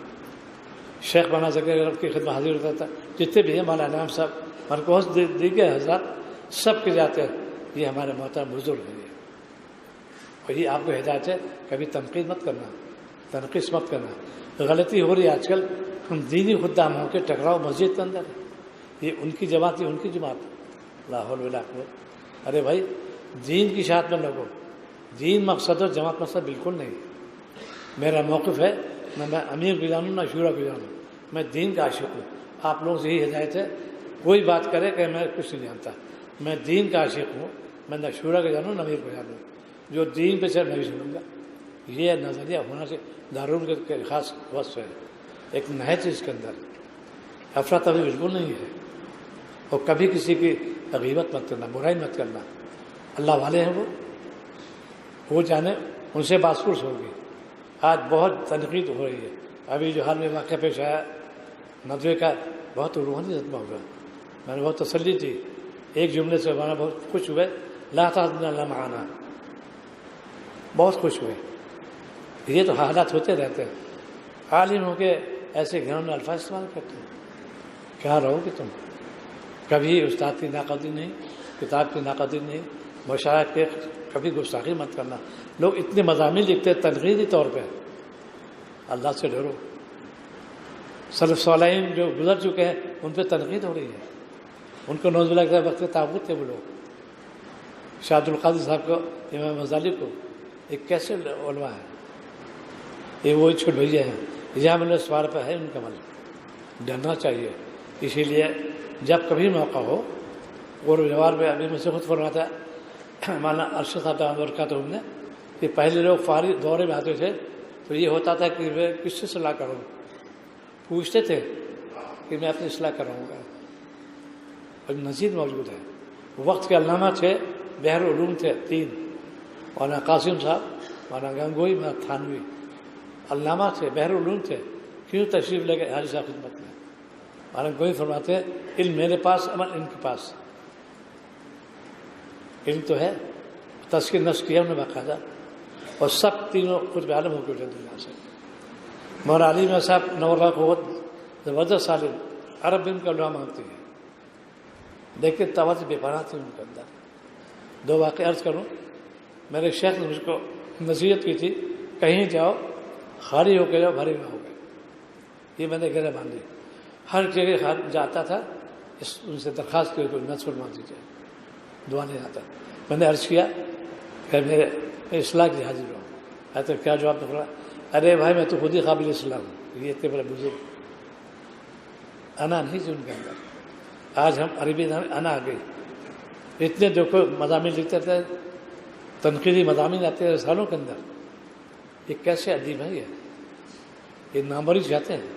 شیخ مولانا ذکر کی خدمت حاضر ہوتا تھا، جتنے بھی ہیں مولانا انعام صاحب مرکوز دیگر حضرات سب کے جاتے ہیں، یہ ہمارے محترم بزرگ ہیں۔ اور یہ آپ کو ہدایت ہے، کبھی تنقید مت کرنا، تنقید مت کرنا۔ غلطی ہو رہی ہے آج کل، ہم دینی خدام ہو کے ٹکراؤ مسجد کے اندر، یہ ان کی جماعت ہے، ان کی جماعت، لا حول ولا قوت۔ ارے بھائی دین کی شاعت میں لگو، دین مقصد اور جماعت مقصد بالکل نہیں۔ میرا موقف ہے، نہ میں امیر کو جانوں نہ شورا کو جانوں، میں دین کا عاشق ہوں۔ آپ لوگوں سے یہی ہدایت ہے، کوئی بات کرے کہ میں کچھ نہیں جانتا، میں دین کا عاشق ہوں، میں نہ شورا کو جانوں نہ امیر کو جانوں، جو دین پہ چل میں بھی سنوں گا۔ یہ نظریہ ہونا سے دارالعلوم کے خاص وصف ہے، ایک نہایت اس کے اندر افراتفری بالکل نہیں ہے، اور کبھی کسی کی غیبت مت کرنا، برائی مت کرنا۔ اللہ والے ہیں وہ جانے، ان سے باس پرس ہوگی۔ آج بہت تنقید ہو رہی ہے، ابھی جو حال میں واقعہ پیش آیا ندوے کا، بہت روحانی صدمہ ہوا، میں نے بہت تسلی دی، ایک جملے سے ہمارا بہت خوش ہوئے، لا تحزن اللہ معنا، بہت خوش ہوئے۔ یہ تو حالات ہوتے رہتے ہیں، عالم ہو کے ایسے گھروں میں الفاظ استعمال کرتے ہیں، کہاں رہو گے تم؟ کبھی استاد کی ناقدری نہیں، کتاب کی ناقدری نہیں، مشاہد کے کبھی گستاخی مت کرنا۔ لوگ اتنے مضامین لکھتے ہیں تنقیدی طور پہ، اللہ سے ڈرو۔ سلف صالحین جو گزر چکے ہیں ان پہ تنقید ہو رہی ہے، ان کو نوز باللہ کے وقت تابوت تھے وہ لوگ، شاہ عبد القادر صاحب کو، امام غزالی کو، ایک کیسے علماء ہیں، یہ وہی چھوٹ بھیجے ہیں، یہاں میں سوار پہ ہے ان کا عمل، ڈرنا چاہیے۔ اسی لیے جب کبھی موقع ہو، اور جوار میں ابھی مجھ سے خود فرماتا ہے مولانا ارشد صاحب برکاتہ نے کہ پہلے لوگ فارغ دورے میں آتے تھے تو یہ ہوتا تھا کہ میں کس سے صلاح کروں، پوچھتے تھے کہ میں اپنی اصلاح کراؤں گا. ابن نزیر موجود ہے. وقت کے علامہ تھے, بحر علوم تھے 3, مولانا قاسم صاحب, مولانا گنگوئی, مولانا تھانوی. علامہ تھے, بحر علوم تھے. کیوں تشریف لے گئے حاجی صاحب خدمت میں؟ مولانا گنگوئی فرماتے ہیں علم میرے پاس, عمل ان کے پاس. علم تو ہے, تزکیہ نفس کیا انہوں نے باقاعدہ, اور سب تینوں خود عالم ہو کے اٹھے دنیا سے. مولانا علی میں صاحب نور اللہ قوت, زبردست عالم, عرب علم کا علماء مانگتی ہے, لیکن توجہ بے پناہ تھی ان کے اندر. 2 واقعہ عرض کروں. میرے شیخ نے مجھ کو نصیحت کی تھی, کہیں جاؤ خالی ہو کے جاؤ, بھرے نہ ہو گئے. یہ میں نے گرہ باندھی. ہر جگہ جاتا تھا, ان سے درخواست کی کوئی نصف فرما دیجیے, دعا نہیں آتا. میں نے عرض کیا کہ میں اصلاح کی حاضر ہوں. تو کیا جواب دکھا؟ ارے بھائی میں تو خود ہی قابل اصلاح ہوں. یہ اتنے بڑے بزرگ, انا نہیں تھی ان کے اندر. آج ہم عربی انا آ گئی. اتنے دیکھو مضامین لکھتے تھے, تنقیدی مضامین آتے ہیں سالوں کے اندر. یہ کیسے ادیب ہے؟ یہ ناموری چاہتے ہیں,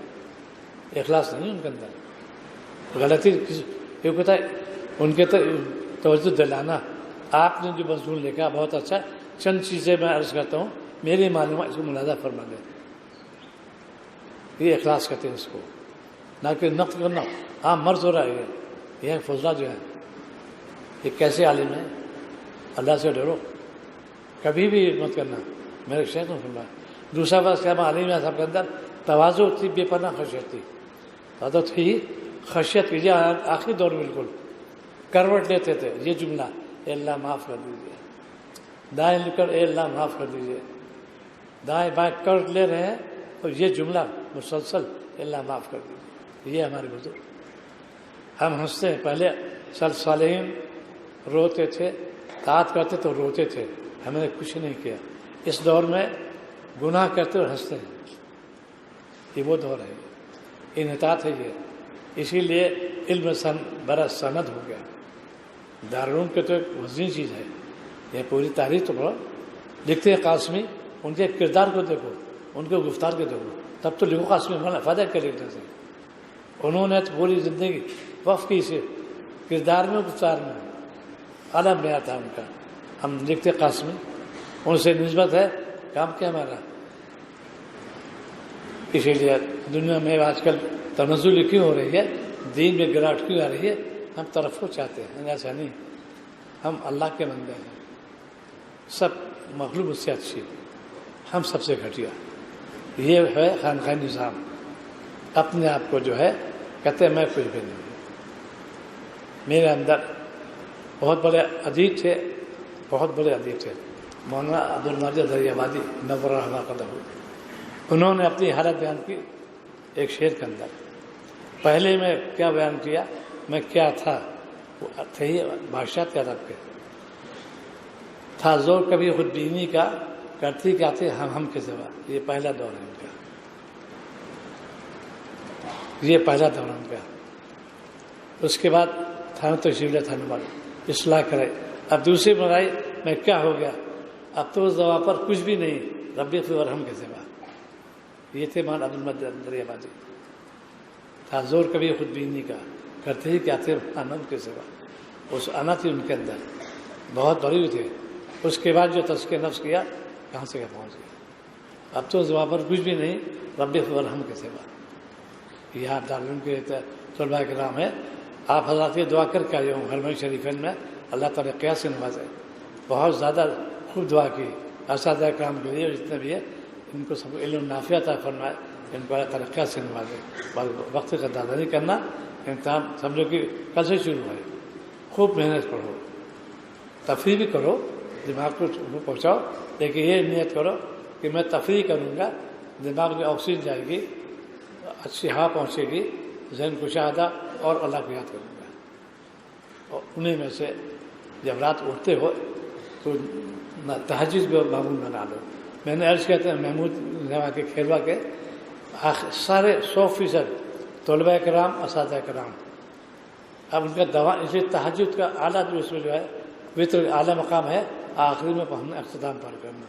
اخلاص نہیں ان کے اندر. غلطی یہ کہتا ہے ان کے توجہ دلانا. آپ نے جو مضمون لکھا بہت اچھا. چند چیزیں میں عرض کرتا ہوں, میری معلومات اس کو ملاحظہ فرما دیں. یہ اخلاص کہتے ہیں اس کو, نہ کہ نقد کرنا. عام مرض ہو رہا ہے یہ فضلہ جو ہے. یہ کیسے عالم ہے؟ اللہ سے ڈرو, کبھی بھی مت کرنا. میرے شیخ نے فرمایا. دوسرا بات کیا, عالم صاحب کے اندر تواضع تھی, بے پناہ خشیت تھی. عادت تھی خشیت کی. آخری دور میں بالکل کروٹ لیتے تھے. یہ جملہ, اے اللہ معاف کر دیجیے. دائیں لے کر اے اللہ معاف کر دیجیے. دائیں بائیں کروٹ لے رہے ہیں اور یہ جملہ مسلسل, اے اللہ معاف کر دیجیے. یہ ہمارے بزرگ. ہم ہنستے ہیں. پہلے صالحین روتے تھے, طاعت کرتے تو روتے تھے. ہم نے کچھ نہیں کیا. اس دور میں گناہ کرتے اور ہنستے ہیں. یہ وہ دور ہے, انحطاط ہے یہ. اسی لیے علم بڑا سند ہو گیا. دارالعلوم کے تو ایک وزین چیز ہے. یہ پوری تاریخ تو پڑھو. لکھتے ہیں قاسمی, ان کے کردار کو دیکھو, ان کے گفتار کو دیکھو, تب تو لکھو قاسمی مولانا فائدہ کیا لکھنے سے. انہوں نے تو پوری زندگی وقف کی سے کردار میں, گفتار میں عالم نیا تھا ان کا. ہم لکھتے قاسمی, ان سے نسبت ہے, کام کیا ہمارا. اسی لیے دنیا میں آج کل تنزل کیوں ہو رہی ہے, دین میں گراوٹ کیوں آ رہی ہے؟ ہم طرف کو چاہتے ہیں, ایسا نہیں. ہم اللہ کے بندے ہیں. سب مخلوق اس سے اچھی, ہم سب سے گھٹیا. یہ ہے خانقاہ نظام. اپنے آپ کو جو ہے کہتے ہیں میں کچھ بھی نہیں. میرے اندر بہت بڑے ادیب تھے, بہت بڑے ادیب تھے. مولانا عبدالمجید دریابادی نور رحمہ قدہ, انہوں نے اپنی حالت بیان کی ایک شعر کے اندر. پہلے میں کیا بیان کیا, میں کیا تھا, وہ تھے بادشاہ کے عرب کے. تھا زور کبھی خود بینی کا, کرتی کیا تھے ہم کے سوا. یہ پہلا دور ہے ان کا, یہ پہلا دور ان کا. اس کے بعد تھانہ تشریف لے, تھانے والے اصلاح کرے. اب دوسری بنائی میں کیا ہو گیا, اب تو اس دوا پر کچھ بھی نہیں, ربی اور ہم کے سوا. یہ تھے مولانا عبدالمجید دریابادی. تھا زور کبھی خود بینی کا, کرتے ہی کیا تھے ہم کے سوا. اس انا تھی ان کے اندر, بہت بڑی ہوئی تھے. اس کے بعد جو تزکیہ نفس کیا, کہاں سے پہنچ گیا. اب تو اس دوا پر کچھ بھی نہیں, ربی اور ہم کے سوا. یہاں دارالعلوم کے طلباء کرام ہے. آپ حضرات یہ دعا کر کے آئے ہوں حرمین شریفین میں, اللہ تعالیٰ قیاس سے نوازے. بہت زیادہ خوب دعا کی اساتذہ کرام کے لیے, اور جتنے بھی ہے ان کو سب علم نافع عطا فرمائے, ان کو اللہ تعالیٰ قیاس سے نوازے. وقت کا دادا نہیں کرنا. امتحان سمجھو کہ کل سے شروع ہے. خوب محنت کرو, تفریح بھی کرو, دماغ کو پہنچاؤ, لیکن یہ نیت کرو کہ میں تفریح کروں گا, دماغ میں آکسیجن جائے گی, اچھی ہوا پہنچے گی, ذہن کشادہ, اور اللہ کو یاد کروں گا. اور انہیں میں سے جب رات اٹھتے ہو تو تہجد بھی معمول بنا لو. میں نے عرض کہتے ہیں محمود نوا کے کھیلوا کے سارے 100% طلباء کرام, اساتذہ کرام, اب ان کا دوا اس لیے تہجد کا اعلیٰ جو اس میں جو ہے وطر اعلیٰ مقام ہے, آخری میں ہم نے اختتام پر کرنا.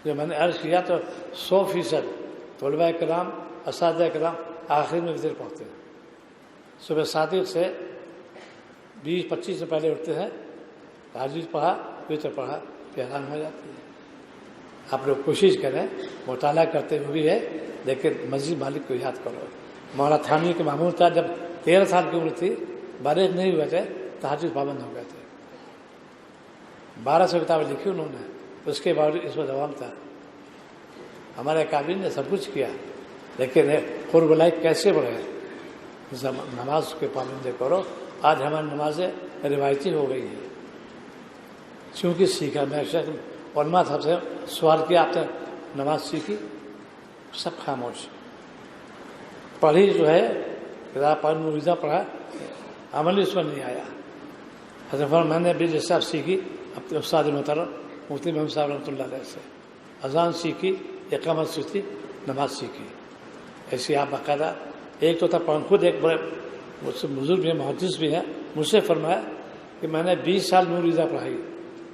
جو میں نے عرض کیا تو 100% طلباء کرام اساتذہ کرام آخر میں وطر پڑھتے ہیں. صبح صادق سے 20-25 سے پہلے اٹھتے ہیں, تہجد پڑھا, وطر پڑھا, پھر آرام ہو جاتی ہے. آپ لوگ کوشش کریں, مطالعہ کرتے ہوئے بھی ہے, لیکن مسجد مالک کو یاد کرو. مولانا تھانوی کے معمول تھا, جب 13 سال کی عمر تھی, بالغ نہیں ہوئے تھے, تہجد پابند ہو گئے تھے. 1200 کتابیں لکھی انہوں نے, اس کے باوجود اس میں دوام تھا. ہمارے کابین نے سب کچھ کیا, لیکن قرب اللہ کیسے بڑھے؟ نماز کے پابندی کرو. آج ہماری نمازیں روایتی ہو گئی ہیں, چونکہ سیکھا. میں علماء صاحب سے سوال کیا, آپ نے نماز سیکھی؟ سب خاموش. پڑھی جو ہے کتاب پڑھ مریضہ پڑھا, عمل اس میں نہیں آیا. حضرت میں نے بھی جیسے آپ سیکھی اپنے استاد محترم مفتی محمد صاحب رحمۃ اللہ علیہ سے, اذان سیکھی, اقامت سیکھی, نماز سیکھی. ایسی آپ باقاعدہ ایک تو تھا خود ایک بڑے بزرگ بھی ہیں, محدث بھی ہیں, مجھ سے فرمایا کہ میں نے 20 سال مریضہ پڑھائی,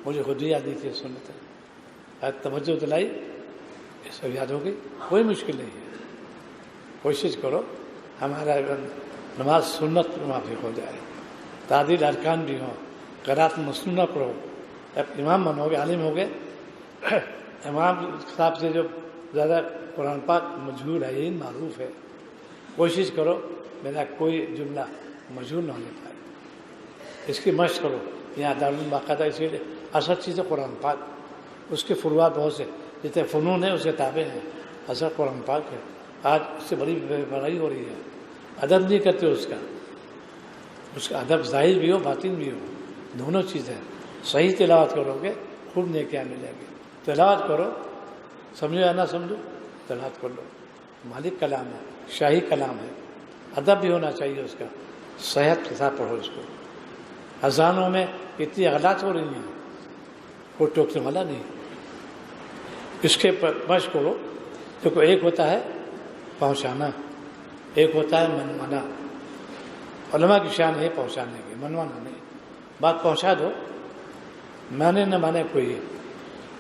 مجھے خود ہی یاد نہیں تھی سنت ہے. توجہ دلائی, یہ سب یاد ہو گئی. کوئی مشکل نہیں ہے, کوشش کرو ہمارا نماز سنت موافق ہو جائے, تعدیل ارکان بھی ہوں, قرات مسنونہ پڑھو. اب امام بنو گے, عالم ہو گئے, امام صاحب سے جو زیادہ قرآن پاک مجہول ہے, یہی معروف ہے. کوشش کرو میرا کوئی جملہ مجہول نہ ہونے پائے, اس کی مشق کرو. یہاں دارالعلوم باقاعدہ اسی لیے اصل چیز ہے قرآن پاک, اس کے فروعات بہت سے جتنے فنون ہیں اس کے کتابیں ہیں, اصل قرآن پاک ہے. آج اس سے بڑی بڑائی ہو رہی ہے, ادب نہیں کرتے اس کا ادب ظاہر بھی ہو باطن بھی ہو, دونوں چیزیں. صحیح تلاوت کرو گے خوب نیکیاں ملے گی. تلاوت کرو, سمجھو یا نہ سمجھو, تلاوت کر لو. مالک کلام ہے, شاہی کلام ہے, ادب بھی ہونا چاہیے اس کا. صحت کے ساتھ پڑھو اس کو. اذانوں میں اتنی غلط ہو رہی ہیں, کوئی ٹوکنے والا نہیں. اس کے مشق کرو. دیکھو, ایک ہوتا ہے پہنچانا, ایک ہوتا ہے منوانا. علماء کی شان ہے پہنچانے کی, منوانا نہیں. بات پہنچا دو, مانے نہ مانے کوئی.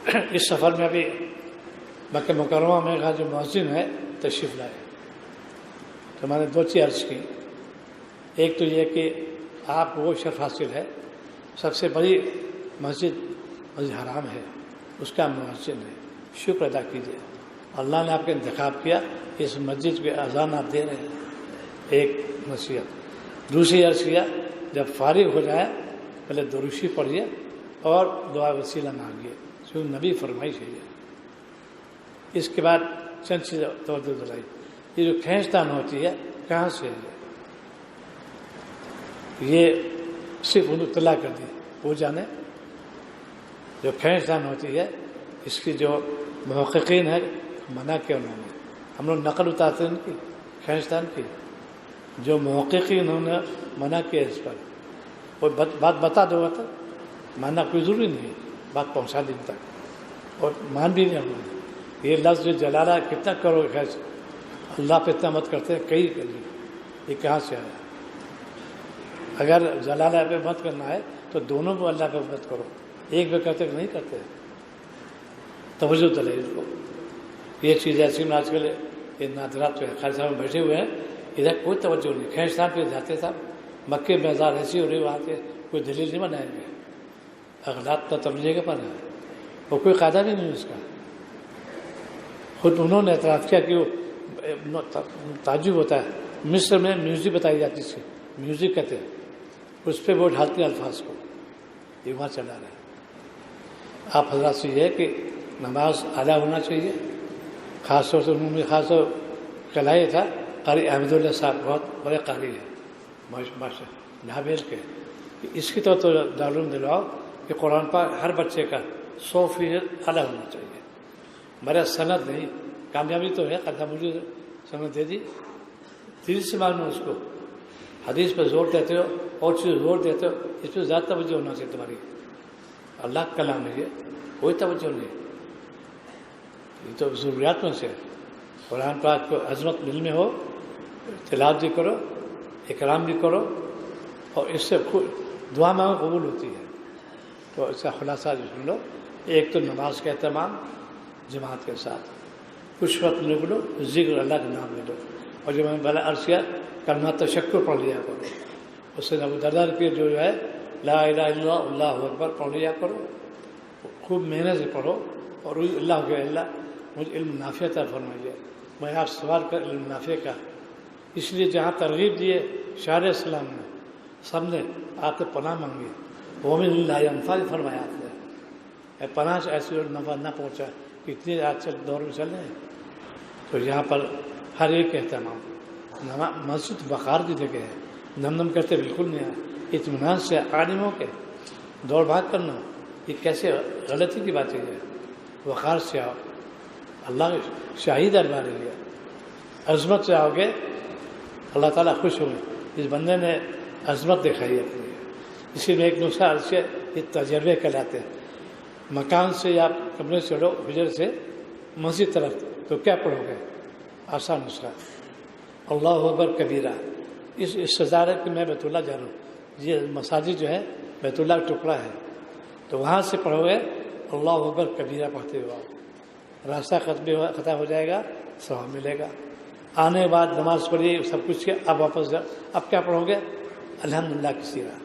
اس سفر میں بھی مکہ مکرمہ میں کا جو مؤذن ہے تشریف لائے, تو میں نے 2 چیز عرض کی. ایک تو یہ کہ آپ کو شرف حاصل ہے, سب سے بڑی مسجد حرام ہے, اس کا مؤذن ہے, شکر ادا کیجیے. اللہ نے آپ کا انتخاب کیا, اس مسجد کے اذان آپ دے رہے ہیں. ایک نصیحت. دوسری عرض کیا, جب فارغ ہو جائے پہلے دروشی پڑھیے اور دعا وسیلہ مانگیے, جو نبی فرمائش ہے. اس کے بعد چند چیزیں توجہ دلائی. یہ جو کھینچتان ہوتی ہے کہاں سے ہے؟ یہ صرف انہوں اطلاع کر دی, وہ جانے. جو کھینچتان ہوتی ہے اس کی جو محققین ہے منع کیا انہوں نے. ہم لوگ نقل اتارتے ہیں ان کی کھینچتان کی, جو محققین انہوں نے منع کیا اس پر. اور بات بتا دو تو ماننا کوئی ضروری نہیں ہے, بات پہنچا دن تک, اور مان بھی نہیں ہم لوگ. یہ لفظ جو جلالہ کتنا کرو خیر, اللہ پہ اتنا مت کرتے ہیں کئی کریے, یہ کہاں سے آیا؟ اگر جلالہ پہ مت کرنا ہے تو دونوں کو اللہ پہ مت کرو, ایک پہ کرتے کہ نہیں کرتے. توجہ دلائی اس کو. یہ چیز ایسی میں آج کل یہ نادرات پہ خالی صاحب بیٹھے ہوئے ہیں, ادھر کوئی توجہ نہیں. کھینچتان پہ جاتے صاحب, مکے میں بازار ایسی ہو رہی وہاں کے کوئی دلیل نہیں بنائیں گے, اغلاط تو تبلیغ کے پر ہے, وہ کوئی قاعدہ بھی نہیں اس کا. خود انہوں نے اعتراف کیا کہ وہ تعجب ہوتا ہے, مصر میں میوزک بتائی جاتی تھی, میوزک کہتے ہیں, اس پہ وہ ڈھالتے الفاظ کو, یہ وہاں چلا رہا ہے. آپ حضرات سے یہ ہے کہ نماز ادا ہونا چاہیے. خاص طور سے انہوں نے خاص طور کلائی تھا قاری احمد اللہ صاحب, بہت بڑے قاری ہیں ماشاء ڈھابیل کے. اس کی طرف تو دارالعلوم دلواؤ کہ قرآن پاک ہر بچے کا 100% ادا ہونا چاہیے. میرا سند نہیں, کامیابی تو ہے, قدم مجھے سند دے دی, دل سے مانو اس کو. حدیث پہ زور دیتے ہو اور چیز زور دیتے ہو, اس پہ زیادہ توجہ ہونا چاہیے تمہاری. اللہ کا کلام ہے, یہ کوئی توجہ نہیں. یہ تو ضروریات میں سے قرآن پاک کو عظمت مل میں ہو, تلاوت بھی کرو, اکرام بھی کرو, اور اس سے دعا مانگو قبول ہوتی ہے. تو اس کا خلاصہ جو سن لو, ایک تو نماز کا اہتمام جماعت کے ساتھ, کچھ وقت نکلو ذکر اللہ کا نام لے لو، اور جب میں بلا عرض کیا کلمہ تشکر پڑھ لیا کرو، اس سے ابو دردار کے جو ہے لا الہ الا اللہ اللہ اکبر پڑھ لیا کرو، خوب محنت سے پڑھو، اور اللہ کے اللہ مجھے علم نافع عطا فرمائیے، میں آپ سوال کر علم نافع کا، اس لیے جہاں ترغیب دیے شاہ اسلام نے سب نے آپ سے پناہ مانگی، وہ بھی اللہ انفاظ فرمایا آپ نے، پناہ سے ایسے نفع نہ پہنچا، اتنے آج چل دور میں چل رہے ہیں، تو یہاں پر ہر ایک اہتمام، مسجد وقار کی جگہ ہے، نم نم کرتے بالکل نہیں ہے، اطمینان سے عالموں کے دوڑ بھاگ کرنا یہ کیسے غلطی کی بات ہے، وقار سے آؤ، اللہ کے شاہی دربار لیا، عظمت سے آؤ گے اللہ تعالیٰ خوش ہوں گے، اس بندے نے عظمت دکھائی اپنی، اسی میں ایک نسخہ سے یہ تجربے کہلاتے ہیں، مکان سے یا کمرے سے اڑو حجر سے مسجد طرف تو کیا پڑھو گے، آسان نسخہ اللہ اکبر کبیرہ، اس سزا ہے کہ میں بیت اللہ جا رہا ہوں، یہ مساجد جو ہے بیت اللہ کا ٹکڑا ہے، تو وہاں سے پڑھو گے اللہ اکبر کبیرہ پڑھتے ہوا، راستہ ختم ہو جائے گا، ثواب ملے گا، آنے کے بعد نماز پڑھیے سب کچھ کیا، اب واپس جاؤ، اب کیا پڑھو گے الحمدللہ کثیرہ،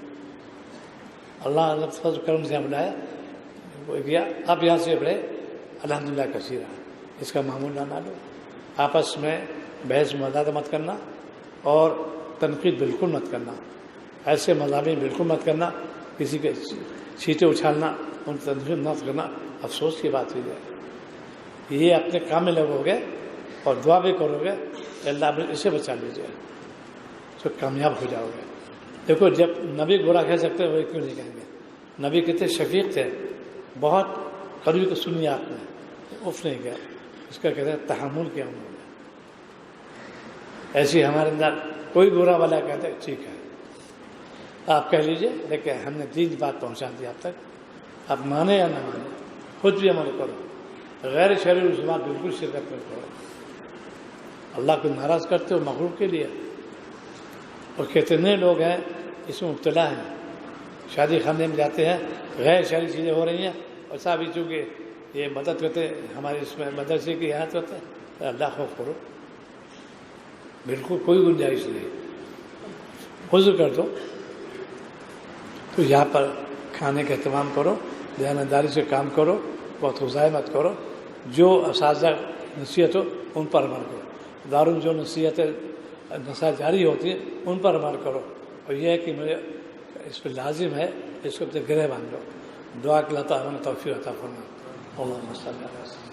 اللہ فضل کرم سے بلایا گیا، اب یہاں سے پڑھے الحمدللہ کثیرہ، اس کا معمول نہ لو، آپس میں بحث مذاق مت کرنا اور تنقید بالکل مت کرنا، ایسے مضامین بالکل مت کرنا، کسی کے چھینٹے اچھالنا، ان تنقید مت کرنا، افسوس کی بات ہوئی ہے، یہ اپنے کام میں لگو گے اور دعا بھی کرو گے اللہ آپ اسے بچا لیجیے تو کامیاب ہو جاؤ گے۔ دیکھو جب نبی برا کہہ سکتے وہ کیوں نہیں کہیں گے، نبی کتنے شفیق تھے، بہت قریب کو سنی آپ نے، اف نہیں گیا، اس کا کہتے ہیں تحمل کیا انہوں نے، ایسی ہمارے اندر کوئی برا والا کہتا ہے ٹھیک ہے آپ کہہ لیجئے، لیکن ہم نے دین بات پہنچا دی آپ تک، آپ مانے یا نہ مانے خود بھی عمل کرو، غیر شرعی رسومات بالکل شرکت میں کرو، اللہ کو ناراض کرتے ہو مخلوق کے لیے، اور کتنے لوگ ہیں اس میں مبتلا ہیں، شادی خانے میں جاتے ہیں غیر شرعی چیزیں ہو رہی ہیں، اور صاحب چونکہ یہ مدد کرتے ہمارے اس میں مدرسے کی یہاں ہوتا ہے، اللہ خوف کرو، بالکل کوئی گنجائش نہیں، حضور کر دو، تو یہاں پر کھانے کا اہتمام کرو، دیانتداری سے کام کرو، بہت غذائے مت کرو، جو اساتذہ نصیحت ہو ان پر عمل کرو، داروں جو نصیحتیں نصیحت جاری ہوتی ہیں ان پر عمل کرو، اور یہ ہے کہ مجھے اس پہ لازم ہے اس کو اپنے گرہ باندھ لو، دعا کہ اللہ تعالیٰ نے توفیق عطا فرمائے، اللہم صلی اللہ علیہ وسلم۔